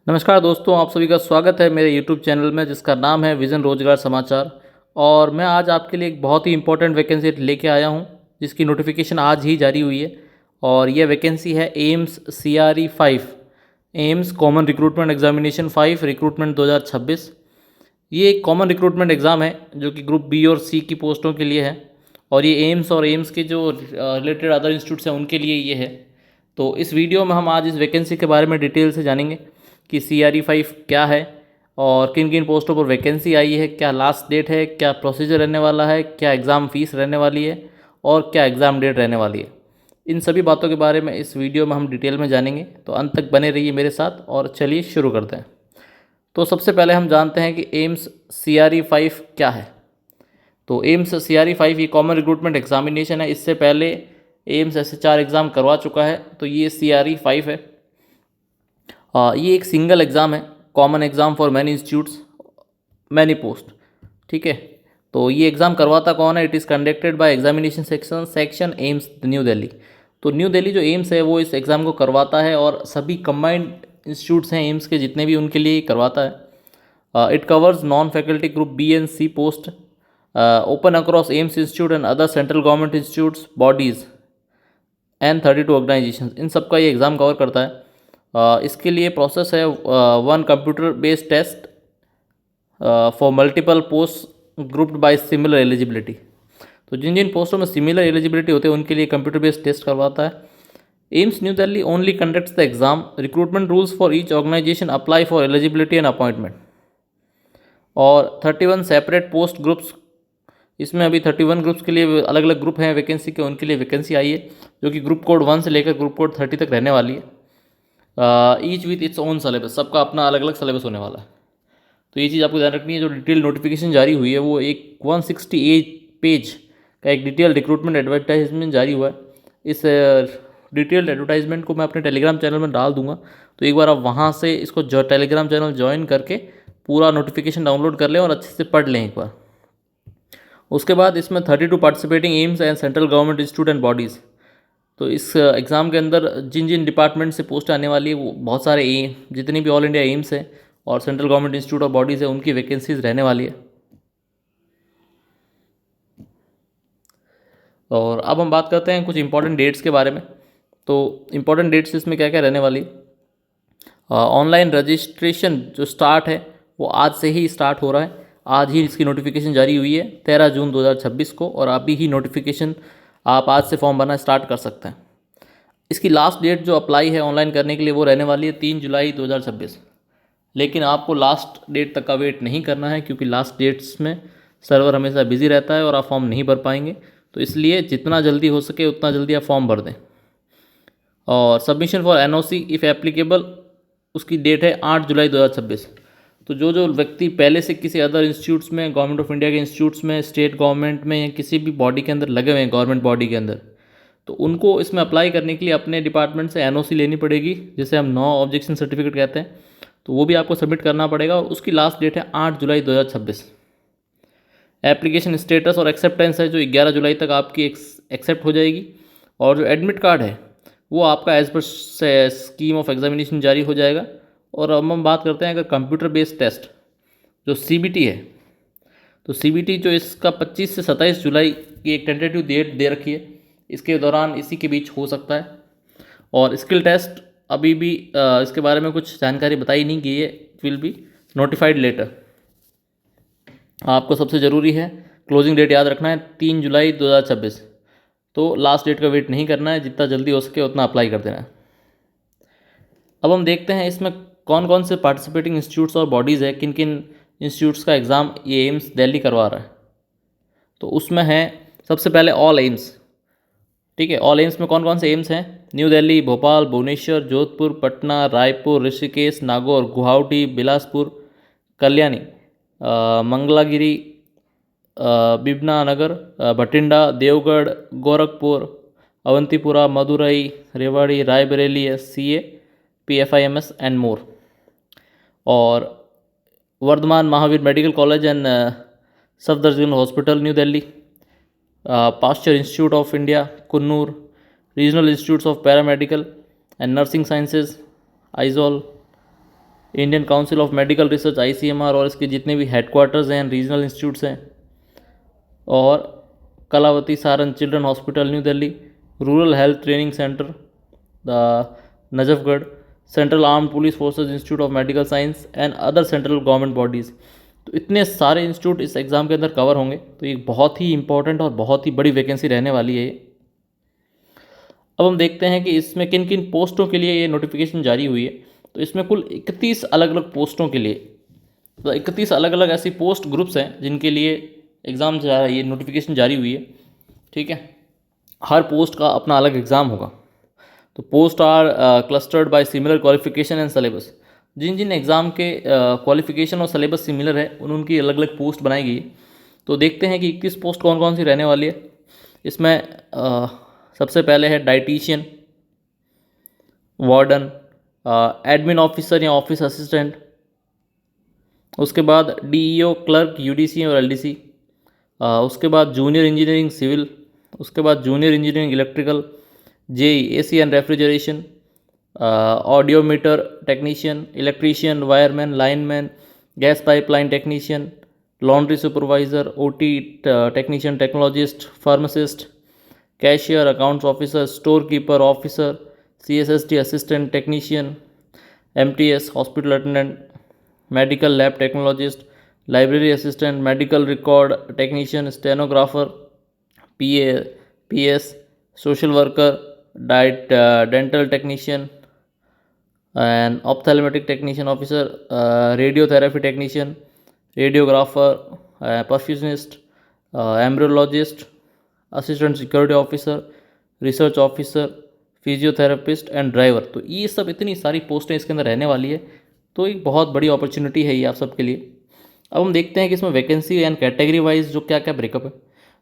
नमस्कार दोस्तों, आप सभी का स्वागत है मेरे YouTube चैनल में जिसका नाम है विज़न रोजगार समाचार। और मैं आज आपके लिए एक बहुत ही इंपॉर्टेंट वैकेंसी लेके आया हूं जिसकी नोटिफिकेशन आज ही जारी हुई है। और यह वैकेंसी है AIIMS CRE 5, AIIMS common recruitment examination 5 recruitment 2026। ये एक कॉमन रिक्रूटमेंट एग्ज़ाम है जो कि ग्रुप बी और सी की पोस्टों के लिए है। और ये एम्स और एम्स के जो रिलेटेड अदर इंस्टीट्यूट्स हैं उनके लिए ये है। तो इस वीडियो में हम आज इस वैकेंसी के बारे में डिटेल से जानेंगे कि CRE 5 क्या है और किन किन पोस्टों पर वैकेंसी आई है, क्या लास्ट डेट है, क्या प्रोसीजर रहने वाला है, क्या एग्ज़ाम फ़ीस रहने वाली है और क्या एग्ज़ाम डेट रहने वाली है। इन सभी बातों के बारे में इस वीडियो में हम डिटेल में जानेंगे, तो अंत तक बने रहिए मेरे साथ। और चलिए शुरू करते हैं। तो सबसे पहले हम जानते हैं कि एम्स CRE 5 क्या है। तो एम्स CRE 5 ये कॉमन रिक्रूटमेंट एग्जामिनेशन है। इससे पहले एम्स ऐसे 4 एग्ज़ाम करवा चुका है, तो ये CRE 5 है। ये एक सिंगल एग्ज़ाम है, common exam for many institutes many post. ठीक है, तो ये एग्ज़ाम करवाता कौन है? It is conducted by examination section AIIMS new Delhi. तो न्यू दिल्ली जो एम्स है वो इस एग्ज़ाम को करवाता है और सभी कंबाइंड इंस्टीट्यूट्स हैं एम्स के जितने भी, उनके लिए करवाता है। It covers non faculty group B and C post open across AIIMS institute and other central government institutes bodies and 32 organisation. इन सब का ये एग्ज़ाम कवर करता है। इसके लिए प्रोसेस है 1 computer based test for multiple post grouped by similar eligibility. तो जिन जिन पोस्टों में सिमिलर एलिजिबिलिटी होते हैं उनके लिए कंप्यूटर बेस्ड टेस्ट करवाता है। AIIMS new Delhi only conducts the exam. Recruitment rules for each organisation apply for eligibility and appointment. और 31 सेपरेट पोस्ट ग्रुप्स, इसमें अभी 31 ग्रुप्स के लिए अलग अलग ग्रुप हैं वैकेंसी के, उनके लिए वैकेंसी आई है जो कि ग्रुप कोड 1 से लेकर ग्रुप कोड 30 तक रहने वाली है। Each with its own syllabus, सबका अपना अलग अलग सिलेबस होने वाला है। तो ये चीज़ आपको ध्यान रखनी है। जो डिटेल नोटिफिकेशन जारी हुई है वो एक 168 पेज का एक डिटेल रिक्रूटमेंट एडवर्टाइजमेंट जारी हुआ है। इस डिटेल्ड एडवर्टाइजमेंट को मैं अपने टेलीग्राम चैनल में डाल दूंगा, तो एक बार आप वहाँ से इसको जो टेलीग्राम चैनल ज्वाइन करके पूरा नोटिफिकेशन डाउनलोड कर लें और अच्छे से पढ़ लें एक बार। उसके बाद इसमें 32 participating AIIMS and central government institute and bodies. तो इस एग्ज़ाम के अंदर जिन जिन डिपार्टमेंट से पोस्ट आने वाली है वो बहुत सारे जितनी भी ऑल इंडिया एम्स है और central government institute of bodies है उनकी वैकेंसीज रहने वाली है। और अब हम बात करते हैं कुछ इंपॉर्टेंट डेट्स के बारे में। तो इंपॉर्टेंट डेट्स इसमें क्या क्या रहने वाली। ऑनलाइन रजिस्ट्रेशन जो स्टार्ट है वो आज से ही स्टार्ट हो रहा है। आज ही इसकी नोटिफिकेशन जारी हुई है 13 जून 2026 को, और अभी ही नोटिफिकेशन आप आज से फॉर्म भरना स्टार्ट कर सकते हैं। इसकी लास्ट डेट जो अप्लाई है ऑनलाइन करने के लिए वो रहने वाली है 3 जुलाई 2026। लेकिन आपको लास्ट डेट तक का वेट नहीं करना है, क्योंकि लास्ट डेट्स में सर्वर हमेशा बिजी रहता है और आप फॉर्म नहीं भर पाएंगे। तो इसलिए जितना जल्दी हो सके उतना जल्दी आप फॉर्म भर दें। और submission for NOC if applicable, उसकी डेट है 8 जुलाई 2026। तो जो जो व्यक्ति पहले से किसी अदर इंस्टीट्यूट्स में, गवर्नमेंट ऑफ इंडिया के इंस्टीट्यूट्स में, स्टेट गवर्नमेंट में या किसी भी बॉडी के अंदर लगे हुए हैं, गवर्नमेंट बॉडी के अंदर, तो उनको इसमें अप्लाई करने के लिए अपने डिपार्टमेंट से NOC लेनी पड़ेगी, जिसे हम नो ऑब्जेक्शन सर्टिफिकेट कहते हैं। तो वो भी आपको सबमिट करना पड़ेगा और उसकी लास्ट डेट है 8 जुलाई 2026। एप्लीकेशन स्टेटस और एक्सेप्टेंस है जो 11 जुलाई तक आपकी एक्सेप्ट हो जाएगी। और जो एडमिट कार्ड है वो आपका as per scheme of examination जारी हो जाएगा। और अब हम बात करते हैं अगर कंप्यूटर बेस्ड टेस्ट जो CBT है, तो CBT जो इसका 25 से 27 जुलाई की एक टेंटेटिव डेट दे रखी है, इसके दौरान इसी के बीच हो सकता है। और स्किल टेस्ट अभी भी इसके बारे में कुछ जानकारी बताई नहीं गई है, विल बी नोटिफाइड लेटर। आपको सबसे ज़रूरी है क्लोजिंग डेट याद रखना है 3 जुलाई 2026। तो लास्ट डेट का वेट नहीं करना है, जितना जल्दी हो सके उतना अप्लाई कर देना है। अब हम देखते हैं इसमें कौन कौन से पार्टिसिपेटिंग इंस्टीट्यूट्स और बॉडीज़ है, किन किन इंस्टीट्यूट्स का एग्ज़ाम ये एम्स दिल्ली करवा रहा है। तो उसमें है सबसे पहले ऑल एम्स। ठीक है, ऑल एम्स में कौन कौन से एम्स हैं? न्यू दिल्ली, भोपाल, भुवनेश्वर, जोधपुर, पटना, रायपुर, ऋषिकेश, नागौर, गुवाहाटी, बिलासपुर, कल्याणी, मंगलागिरी, बिबना नगर, बठिंडा, देवगढ़, Gorakhpur, Awantipora, Madurai, Rewari, Raebareli, SCA, PFIMS and more. और Vardhman Mahavir Medical College and Safdarjung Hospital new Delhi, Pasteur Institute of India Coonoor, regional institutes of paramedical and nursing sciences Aizawl, Indian Council of Medical Research ICMR और इसके जितने भी हेडक्वार्टर्स हैं, रीजनल इंस्टीट्यूट्स हैं, और Kalawati Saran children hospital new Delhi, rural health training centre the Najafgarh, central armed police forces institute of medical science and other central government bodies. तो इतने सारे इंस्टीट्यूट इस एग्ज़ाम के अंदर कवर होंगे। तो ये बहुत ही इंपॉर्टेंट और बहुत ही बड़ी वैकेंसी रहने वाली है। अब हम देखते हैं कि इसमें किन किन पोस्टों के लिए ये नोटिफिकेशन जारी हुई है। तो इसमें कुल 31 अलग अलग पोस्टों के लिए, तो 31 अलग अलग ऐसी पोस्ट ग्रुप्स हैं जिनके लिए एग्ज़ाम ये नोटिफिकेशन जारी हुई है। ठीक है, हर पोस्ट का अपना अलग एग्ज़ाम होगा। तो post are clustered by similar qualification and syllabus. जिन जिन एग्ज़ाम के क्वालिफिकेशन और सिलेबस सिमिलर है उनकी अलग अलग पोस्ट बनाई गई है। तो देखते हैं कि 21 पोस्ट कौन कौन सी रहने वाली है। इसमें सबसे पहले है डाइटिशियन, वार्डन, एडमिन ऑफिसर या ऑफिस असिस्टेंट, उसके बाद DEO क्लर्क UDC और LDC, उसके बाद जूनियर इंजीनियरिंग सिविल, उसके बाद junior engineering electrical, JEE AC and refrigeration, audiometer technician, electrician, wireman, lineman, gas pipeline technician, laundry supervisor, OT technician, technologist, pharmacist, cashier, accounts officer, store keeper officer, CSST assistant technician, MTS hospital attendant, medical lab technologist, library assistant, medical record technician, stenographer, PS, social worker, dental technician and ophthalmic technician officer, radiotherapy technician, radiographer, perfusionist, embryologist, assistant security officer, research officer, physiotherapist and driver. तो ये सब इतनी सारी पोस्टें इसके अंदर रहने वाली है। तो एक बहुत बड़ी अपॉर्चुनिटी है ये आप सबके लिए। अब हम देखते हैं कि इसमें वैकेंसी एंड कैटेगरी वाइज जो क्या क्या ब्रेकअप है।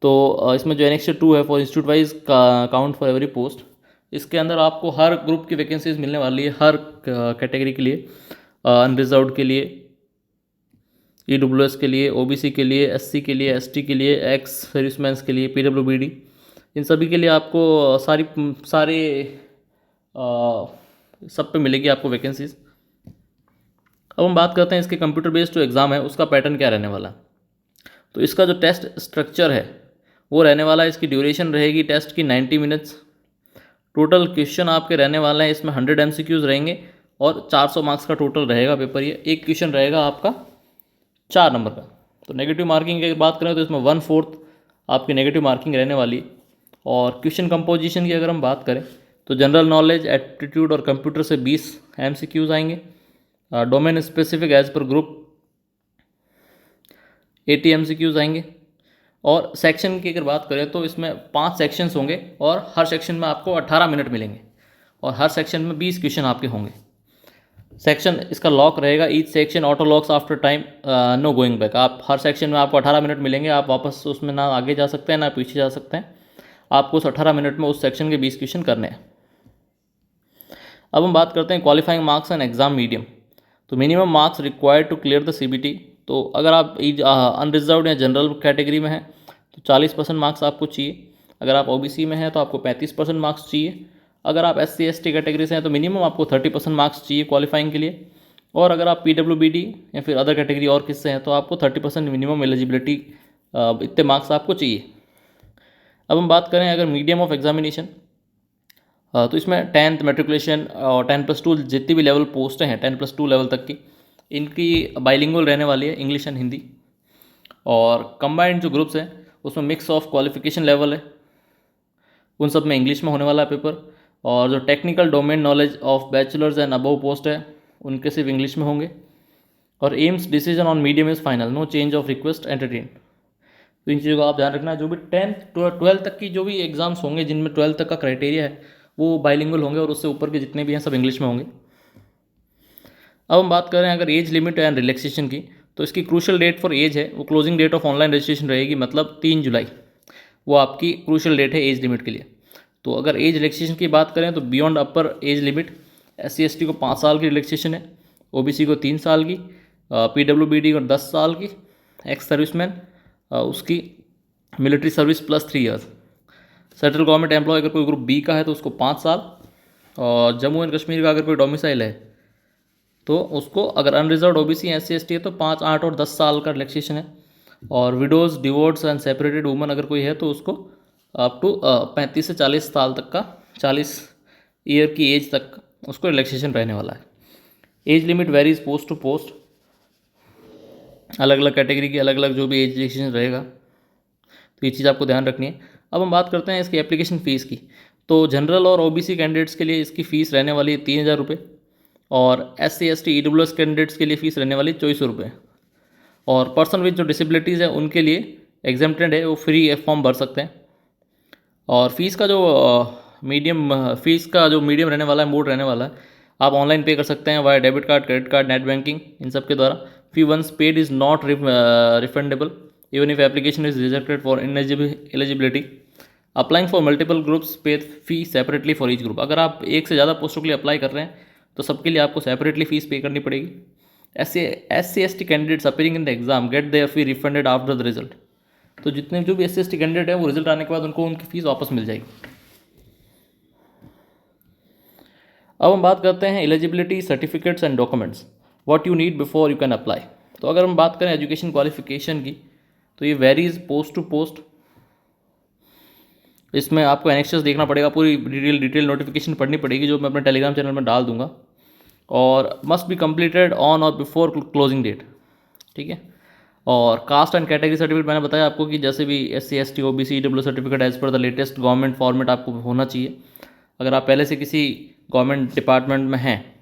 तो इसमें जो Annexure 2 है for institute wise count for every post, इसके अंदर आपको हर ग्रुप की वैकेंसीज मिलने वाली है, हर कैटेगरी के लिए, अनरिजर्व्ड के लिए, EWS के लिए, OBC के लिए, SC के लिए, ST के लिए, एक्स सर्विसमैन्स के लिए, PWBD, इन सभी के लिए आपको सारे सब पे मिलेगी आपको वैकेंसीज। अब हम बात करते हैं इसके कंप्यूटर बेस्ड जो एग्ज़ाम है उसका पैटर्न क्या रहने वाला है। तो इसका जो टेस्ट स्ट्रक्चर है वो रहने वाला है, इसकी ड्यूरेशन रहेगी टेस्ट की 90 मिनट्स। टोटल क्वेश्चन आपके रहने वाले हैं, इसमें 100 MCQs रहेंगे और 400 मार्क्स का टोटल रहेगा पेपर। ये एक क्वेश्चन रहेगा आपका 4 नंबर का। तो नेगेटिव मार्किंग की बात करें तो इसमें 1/4 आपकी नेगेटिव मार्किंग रहने वाली। और क्वेश्चन कंपोजिशन की अगर हम बात करें तो जनरल नॉलेज, एप्टीट्यूड और कंप्यूटर से 20 MCQs आएंगे। Domain specific as per group 80 MCQs आएंगे। और सेक्शन की अगर बात करें तो इसमें 5 सेक्शंस होंगे और हर सेक्शन में आपको 18 मिनट मिलेंगे और हर सेक्शन में 20 क्वेश्चन आपके होंगे। सेक्शन इसका लॉक रहेगा, each section auto locks after time, no going back. आप हर सेक्शन में आपको 18 मिनट मिलेंगे, आप वापस उसमें ना आगे जा सकते हैं ना पीछे जा सकते हैं। आपको उस 18 मिनट में उस सेक्शन के 20 क्वेश्चन करने हैं। अब हम बात करते हैं qualifying marks and exam medium. तो minimum marks required to clear the CBT। तो अगर आप अनरिजर्व्ड या जनरल कैटेगरी में हैं तो 40% मार्क्स आपको चाहिए। अगर आप OBC में हैं तो आपको 35% मार्क्स चाहिए। अगर आप SC ST कैटेगरी से हैं तो मिनिमम आपको 30% मार्क्स चाहिए क्वालिफाइंग के लिए। और अगर आप PWBD या फिर अदर कैटेगरी और किससे हैं तो आपको 30% मिनिमम एलिजिबिलिटी, इतने मार्क्स आपको चाहिए। अब हम बात करें अगर मीडियम ऑफ एग्जामिनेशन, तो इसमें 10th मेट्रिकुलेशन और 10+2 जितनी भी लेवल पोस्टें हैं 10+2 लेवल तक की, इनकी बाइलिंगुअल रहने वाली है, इंग्लिश एंड हिंदी। और कंबाइंड जो ग्रुप्स हैं उसमें मिक्स ऑफ क्वालिफिकेशन लेवल है, उन सब में इंग्लिश में होने वाला है पेपर। और जो technical domain knowledge of bachelors and above post है उनके सिर्फ इंग्लिश में होंगे। और AIIMS decision on medium is final, no change of request entertain. तो इन चीज़ों का आप ध्यान रखना। जो भी 10th 12th तक की जो भी एग्ज़ाम्स होंगे जिनमें 12th तक का क्राइटेरिया है वो बाइलिंगुअल होंगे और उससे ऊपर के जितने भी हैं सब इंग्लिश में होंगे। अब हम बात करें अगर एज लिमिट एंड रिलैक्सेशन की, तो इसकी क्रूशल डेट फॉर एज है वो closing date of online registration रहेगी, मतलब 3 जुलाई वो आपकी क्रूशल डेट है एज लिमिट के लिए। तो अगर एज रिलैक्सेशन की बात करें तो बियॉन्ड अपर एज लिमिट SC ST को 5 साल की रिलैक्सेशन है, OBC को 3 साल की, PWBD को 10 साल की, एक्स सर्विसमैन उसकी military service +3 years. Central government employ अगर कोई ग्रुप B का है तो उसको 5 साल। और जम्मू एंड कश्मीर का अगर कोई डोमिसाइल है तो उसको अगर unreserved OBC S C S T है तो 5, 8 और 10 साल का रिलैक्सेशन है। और widows, divorce and separated woman अगर कोई है तो उसको अप टू 35 से 40 साल तक का, 40 ईयर की एज तक उसको रिलैक्सेशन रहने वाला है। Age limit varies post to post, अलग अलग कैटेगरी की अलग अलग जो भी एज रिलैक्सेशन रहेगा, तो ये चीज़ आपको ध्यान रखनी है। अब हम बात करते हैं इसकी एप्लीकेशन फ़ीस की। तो जनरल और ओबीसी कैंडिडेट्स के लिए इसकी फ़ीस रहने वाली है 3000 रुपये, और SC ST EWS कैंडिडेट्स के लिए फ़ीस रहने वाली 2400 रुपये, और पर्सन विद जो डिसेबिलिटीज़ है उनके लिए एग्जेम्प्टेड है, वो फ्री फॉर्म भर सकते हैं। और फीस का जो मीडियम रहने वाला है, मोड रहने वाला है, आप ऑनलाइन पे कर सकते हैं via debit card, credit card, net banking, इन सब के द्वारा। Fee once paid is not refundable even if application is rejected for ineligibility. Applying for multiple groups pay fee separately for each group. अगर आप एक से ज़्यादा पोस्टों के लिए अप्लाई कर रहे हैं तो सबके लिए आपको सेपरेटली फीस पे करनी पड़ेगी। SC ST candidates appearing in the exam get their fee refunded after the result. तो जितने जो भी SC ST कैंडिडेट है वो रिजल्ट आने के बाद उनको उनकी फ़ीस वापस मिल जाएगी। अब हम बात करते हैं eligibility certificates and documents, what you need before you can apply. तो अगर हम बात करें एजुकेशन क्वालिफिकेशन की तो ये वेरीज पोस्ट टू पोस्ट। इसमें आपको एनेक्सेस देखना पड़ेगा, पूरी डिटेल नोटिफिकेशन पढ़नी पड़ेगी जो मैं अपने टेलीग्राम चैनल में डाल दूंगा। और मस्ट बी कंप्लीटेड ऑन और बिफोर क्लोजिंग डेट, ठीक है। और कास्ट एंड कैटेगरी सर्टिफिकेट मैंने बताया आपको कि जैसे भी SC ST OBC EWS certificate as per the latest government format आपको होना चाहिए। अगर आप पहले से किसी गवर्नमेंट डिपार्टमेंट में हैं,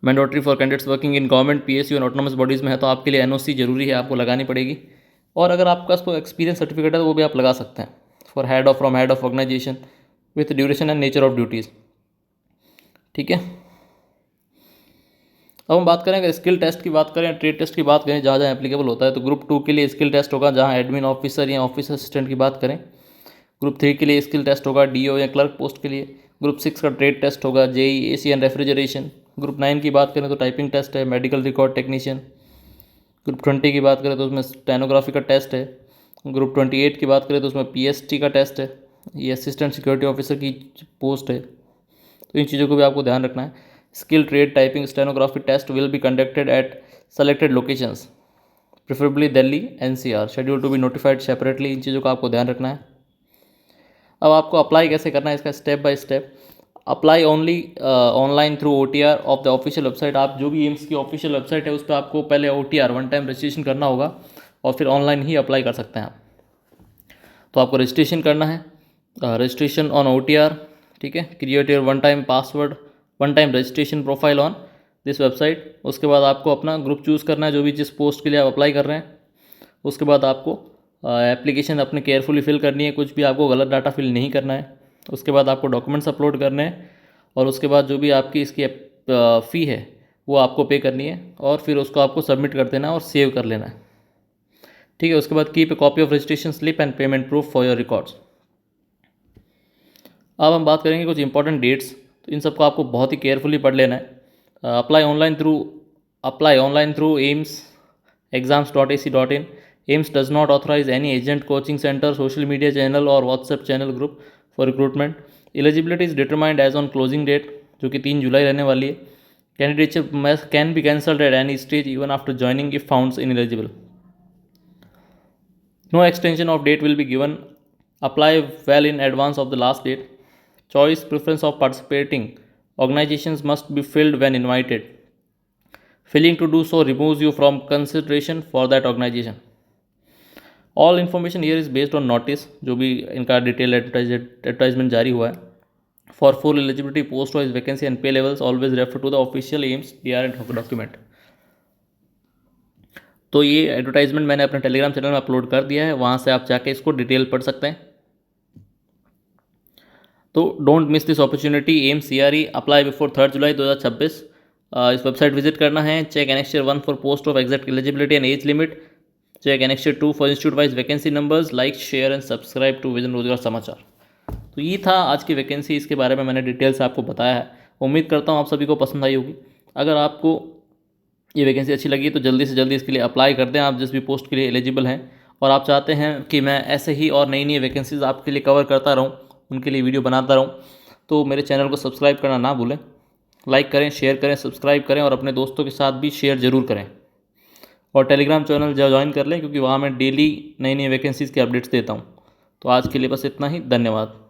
mandatory for candidates working in government PSU and autonomous bodies में है तो आपके लिए NOC जरूरी है, आपको लगानी पड़ेगी। और अगर आपका पास एक्सपीरियंस सर्टिफिकेट है तो वो भी आप लगा सकते हैं for head of organisation with duration and nature of duties, ठीक है। अब हम बात करें, अगर स्किल टेस्ट की बात करें, ट्रेड टेस्ट की बात करें, जहाँ जहाँ एप्लीकेबल होता है, तो ग्रुप 2 के लिए स्किल टेस्ट होगा जहाँ एडमिन ऑफिसर या ऑफिस असिस्टेंट की बात करें। ग्रुप 3 के लिए स्किल टेस्ट होगा DO या क्लर्क पोस्ट के लिए। ग्रुप 6 का ट्रेड टेस्ट होगा JEE AC and refrigeration. Group 9 की बात करें तो टाइपिंग टेस्ट है, मेडिकल रिकॉर्ड टेक्नीशियन। ग्रुप 20 की बात करें तो उसमें स्टेनोग्राफी का टेस्ट है। ग्रुप 28 की बात करें तो उसमें PST का टेस्ट है, ये असिस्टेंट सिक्योरिटी ऑफिसर की पोस्ट है। तो इन चीज़ों को भी आपको ध्यान रखना है। Skill trade typing stenography test will be conducted at selected locations, preferably Delhi NCR, schedule to be notified separately. इन चीज़ों का आपको ध्यान रखना है। अब आपको अप्लाई कैसे करना है, इसका step by step. Apply only online through OTR of the official website. आप जो भी एम्स की ऑफिशियल वेबसाइट है उस पर आपको पहले OTR वन टाइम रजिस्ट्रेशन करना होगा और फिर ऑनलाइन ही अप्लाई कर सकते हैं आप। तो आपको रजिस्ट्रेशन करना है, रजिस्ट्रेशन ऑन OTR, ठीक है। Create your one time password, one time registration profile on this website. उसके बाद आपको अपना ग्रुप चूज़ करना है जो भी जिस पोस्ट के लिए आप अप्लाई कर रहे हैं। उसके बाद आपको एप्लीकेशन अपने केयरफुली फिल करनी है, कुछ भी आपको गलत डाटा फिल नहीं करना है। उसके बाद आपको डॉक्यूमेंट्स अपलोड करने हैं और उसके बाद जो भी आपकी इसकी फ़ी है वो आपको पे करनी है और फिर उसको आपको सबमिट कर देना है और सेव कर लेना है, ठीक है। उसके बाद keep a copy of registration slip and payment proof for your records. अब हम बात करेंगे कुछ इंपॉर्टेंट डेट्स, तो इन सबको आपको बहुत ही केयरफुली पढ़ लेना है। Apply online through AIIMS exams.ac.in। AIIMS does not authorise any agent, coaching centre, social media channel और WhatsApp channel group for recruitment. Eligibility is determined as on closing date, जो कि 3 जुलाई रहने वाली है। Candidateship can be cancelled at any stage even after joining if found ineligible. No extension of date will be given. Apply well in advance of the last date. Choice preference of participating organizations must be filled when invited. Failing to do so removes you from consideration for that organization. All information here is based on notice, जो भी इनका detail advertisement जारी हुआ है। For full eligibility, post wise vacancy and pay levels, always refer to the official AIMS DR and document. तो ये advertisement मैंने अपने टेलीग्राम चैनल में अपलोड कर दिया है, वहाँ से आप जाके इसको डिटेल पढ़ सकते हैं। तो डोंट मिस दिस अपॉर्चुनिटी। M CRE apply before 3 July 2026। इस वेबसाइट विजिट करना है। Check annexure 1 for post of exact eligibility and age limit. Check annexure 2 for institute wise vacancy numbers. Like, share and subscribe to vision Rozgar Samachar. तो ये था आज की वैकेंसी, इसके बारे में मैंने डिटेल से आपको बताया है। उम्मीद करता हूँ आप सभी को पसंद आई होगी। अगर आपको ये वैकेंसी अच्छी लगी तो जल्दी से जल्दी इसके लिए अप्लाई कर दें, आप जिस भी पोस्ट के लिए एलिजिबल हैं और आप चाहते हैं कि मैं ऐसे ही और नई नई वैकेंसीज़ आपके लिए कवर करता रहूं, उनके लिए वीडियो बनाता रहूं, तो मेरे चैनल को सब्सक्राइब करना ना भूलें। लाइक करें, शेयर करें, सब्सक्राइब करें और अपने दोस्तों के साथ भी शेयर ज़रूर करें। और टेलीग्राम चैनल ज्वाइन कर लें, क्योंकि वहाँ मैं डेली नई नई वैकेंसीज़ के अपडेट्स देता हूँ। तो आज के लिए बस इतना ही। धन्यवाद।